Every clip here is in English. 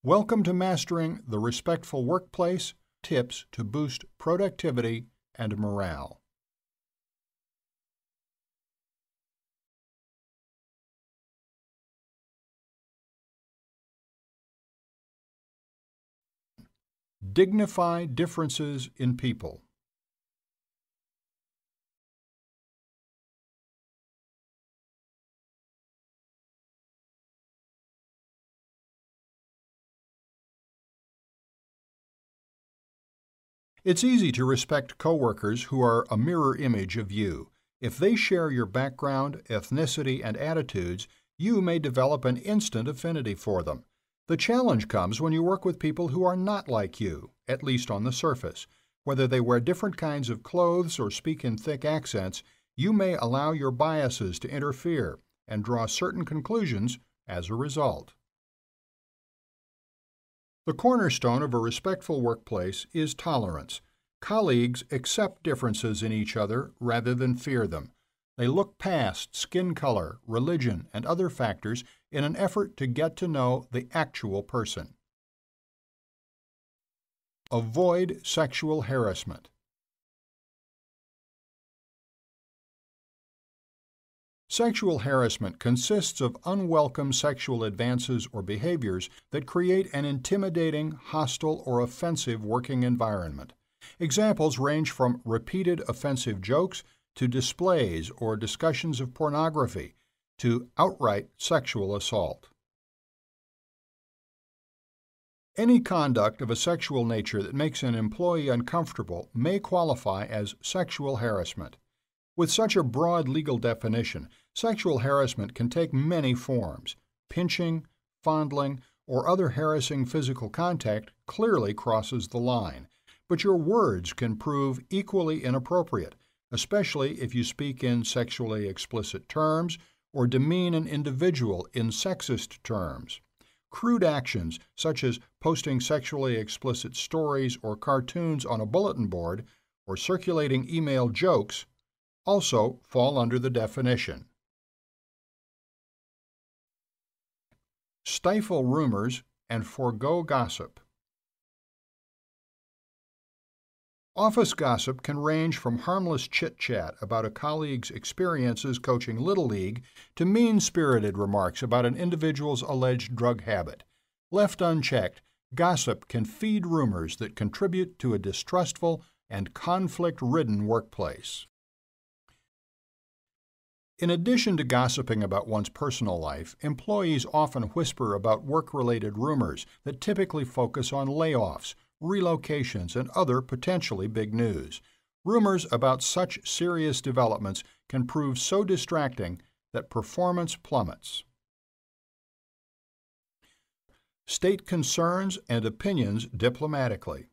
Welcome to Mastering the Respectful Workplace, Tips to Boost Productivity and Morale. Dignify differences in people. It's easy to respect coworkers who are a mirror image of you. If they share your background, ethnicity, and attitudes, you may develop an instant affinity for them. The challenge comes when you work with people who are not like you, at least on the surface. Whether they wear different kinds of clothes or speak in thick accents, you may allow your biases to interfere and draw certain conclusions as a result. The cornerstone of a respectful workplace is tolerance. Colleagues accept differences in each other rather than fear them. They look past skin color, religion, and other factors in an effort to get to know the actual person. Avoid sexual harassment. Sexual harassment consists of unwelcome sexual advances or behaviors that create an intimidating, hostile, or offensive working environment. Examples range from repeated offensive jokes to displays or discussions of pornography to outright sexual assault. Any conduct of a sexual nature that makes an employee uncomfortable may qualify as sexual harassment. With such a broad legal definition, sexual harassment can take many forms. Pinching, fondling, or other harassing physical contact clearly crosses the line, but your words can prove equally inappropriate, especially if you speak in sexually explicit terms or demean an individual in sexist terms. Crude actions, such as posting sexually explicit stories or cartoons on a bulletin board or circulating email jokes, also fall under the definition. Stifle rumors and forego gossip. Office gossip can range from harmless chit-chat about a colleague's experiences coaching Little League to mean-spirited remarks about an individual's alleged drug habit. Left unchecked, gossip can feed rumors that contribute to a distrustful and conflict-ridden workplace. In addition to gossiping about one's personal life, employees often whisper about work-related rumors that typically focus on layoffs, relocations, and other potentially big news. Rumors about such serious developments can prove so distracting that performance plummets. State concerns and opinions diplomatically.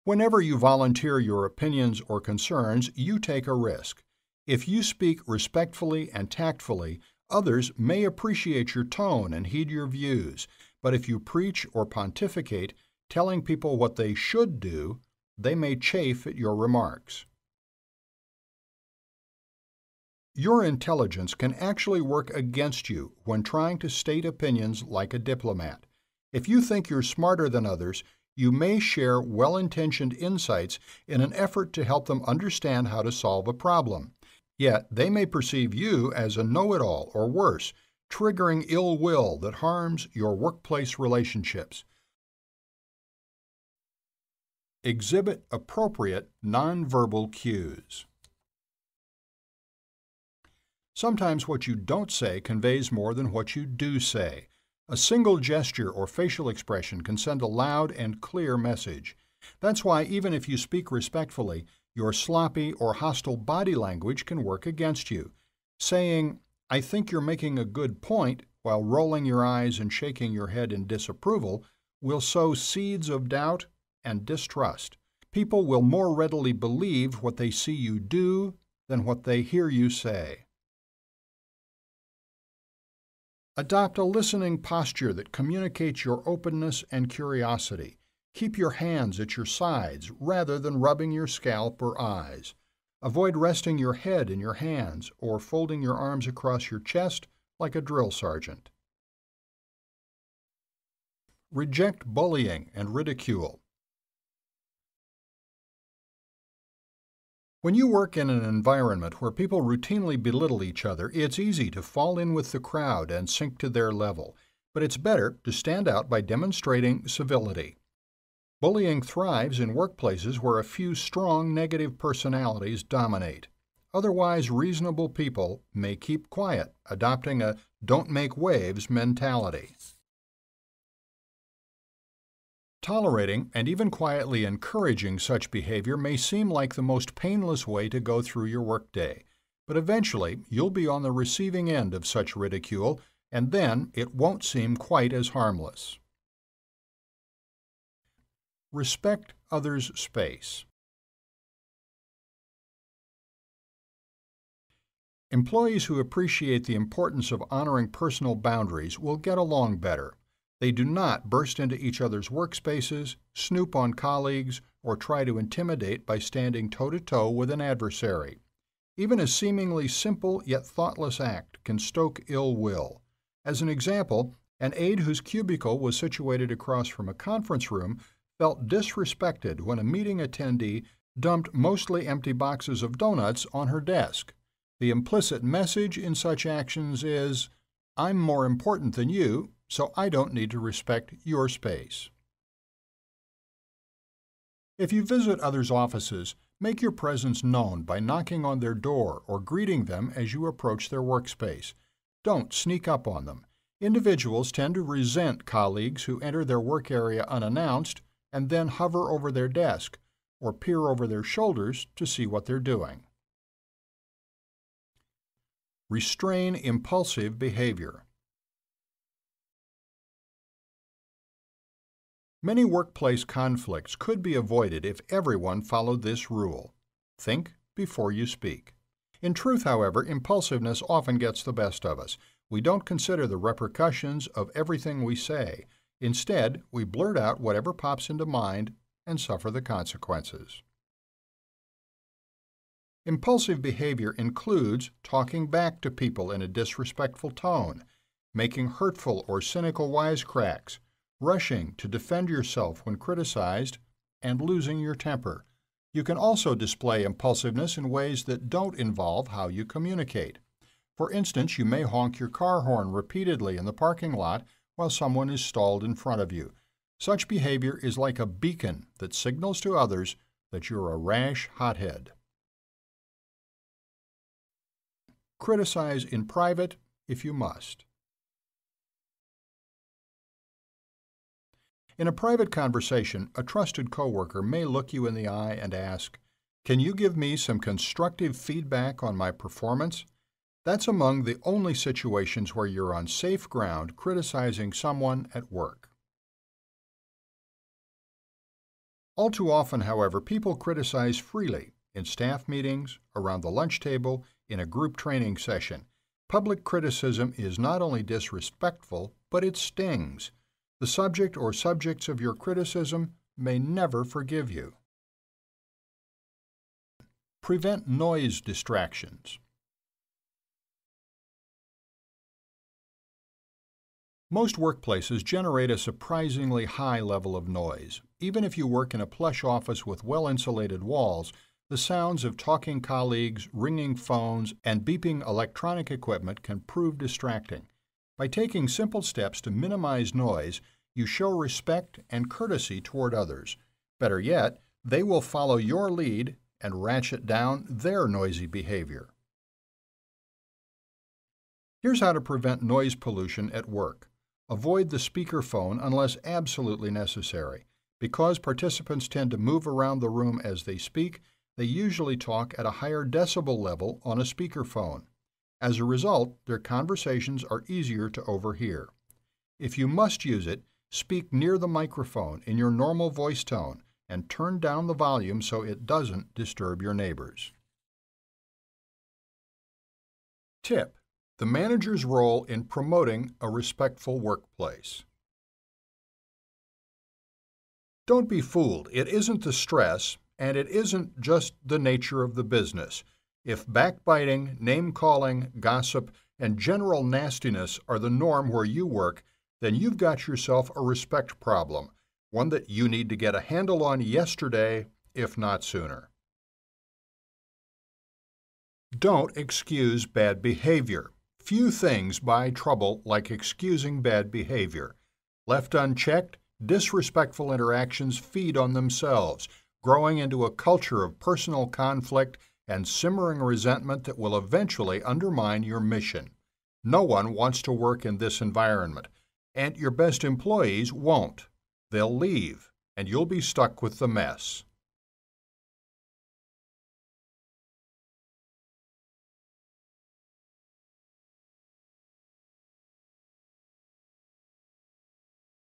Whenever you volunteer your opinions or concerns, you take a risk. If you speak respectfully and tactfully, others may appreciate your tone and heed your views, but if you preach or pontificate, telling people what they should do, they may chafe at your remarks. Your intelligence can actually work against you when trying to state opinions like a diplomat. If you think you're smarter than others, you may share well-intentioned insights in an effort to help them understand how to solve a problem. Yet they may perceive you as a know-it-all or worse, triggering ill will that harms your workplace relationships. Exhibit appropriate nonverbal cues. Sometimes what you don't say conveys more than what you do say. A single gesture or facial expression can send a loud and clear message. That's why even if you speak respectfully, your sloppy or hostile body language can work against you. Saying, "I think you're making a good point," while rolling your eyes and shaking your head in disapproval, will sow seeds of doubt and distrust. People will more readily believe what they see you do than what they hear you say. Adopt a listening posture that communicates your openness and curiosity. Keep your hands at your sides rather than rubbing your scalp or eyes. Avoid resting your head in your hands or folding your arms across your chest like a drill sergeant. Reject bullying and ridicule. When you work in an environment where people routinely belittle each other, it's easy to fall in with the crowd and sink to their level, but it's better to stand out by demonstrating civility. Bullying thrives in workplaces where a few strong negative personalities dominate. Otherwise reasonable people may keep quiet, adopting a "don't make waves" mentality. Tolerating and even quietly encouraging such behavior may seem like the most painless way to go through your workday, but eventually you'll be on the receiving end of such ridicule, and then it won't seem quite as harmless. Respect others' space. Employees who appreciate the importance of honoring personal boundaries will get along better. They do not burst into each other's workspaces, snoop on colleagues, or try to intimidate by standing toe-to-toe with an adversary. Even a seemingly simple yet thoughtless act can stoke ill will. As an example, an aide whose cubicle was situated across from a conference room felt disrespected when a meeting attendee dumped mostly empty boxes of donuts on her desk. The implicit message in such actions is, "I'm more important than you, so I don't need to respect your space." If you visit others' offices, make your presence known by knocking on their door or greeting them as you approach their workspace. Don't sneak up on them. Individuals tend to resent colleagues who enter their work area unannounced and then hover over their desk or peer over their shoulders to see what they're doing. Restrain impulsive behavior. Many workplace conflicts could be avoided if everyone followed this rule: think before you speak. In truth, however, impulsiveness often gets the best of us. We don't consider the repercussions of everything we say. Instead, we blurt out whatever pops into mind and suffer the consequences. Impulsive behavior includes talking back to people in a disrespectful tone, making hurtful or cynical wisecracks, rushing to defend yourself when criticized, and losing your temper. You can also display impulsiveness in ways that don't involve how you communicate. For instance, you may honk your car horn repeatedly in the parking lot while someone is stalled in front of you. Such behavior is like a beacon that signals to others that you're a rash hothead. Criticize in private if you must. In a private conversation, a trusted coworker may look you in the eye and ask, "Can you give me some constructive feedback on my performance?" That's among the only situations where you're on safe ground criticizing someone at work. All too often, however, people criticize freely in staff meetings, around the lunch table, in a group training session. Public criticism is not only disrespectful, but it stings. The subject or subjects of your criticism may never forgive you. Prevent noise distractions. Most workplaces generate a surprisingly high level of noise. Even if you work in a plush office with well-insulated walls, the sounds of talking colleagues, ringing phones, and beeping electronic equipment can prove distracting. By taking simple steps to minimize noise, you show respect and courtesy toward others. Better yet, they will follow your lead and ratchet down their noisy behavior. Here's how to prevent noise pollution at work. Avoid the speaker phone unless absolutely necessary. Because participants tend to move around the room as they speak, they usually talk at a higher decibel level on a speaker phone. As a result, their conversations are easier to overhear. If you must use it, speak near the microphone in your normal voice tone and turn down the volume so it doesn't disturb your neighbors. Tip: the manager's role in promoting a respectful workplace. Don't be fooled. It isn't the stress, and it isn't just the nature of the business. If backbiting, name-calling, gossip, and general nastiness are the norm where you work, then you've got yourself a respect problem, one that you need to get a handle on yesterday, if not sooner. Don't excuse bad behavior. Few things buy trouble like excusing bad behavior. Left unchecked, disrespectful interactions feed on themselves, growing into a culture of personal conflict and simmering resentment that will eventually undermine your mission. No one wants to work in this environment, and your best employees won't. They'll leave, and you'll be stuck with the mess.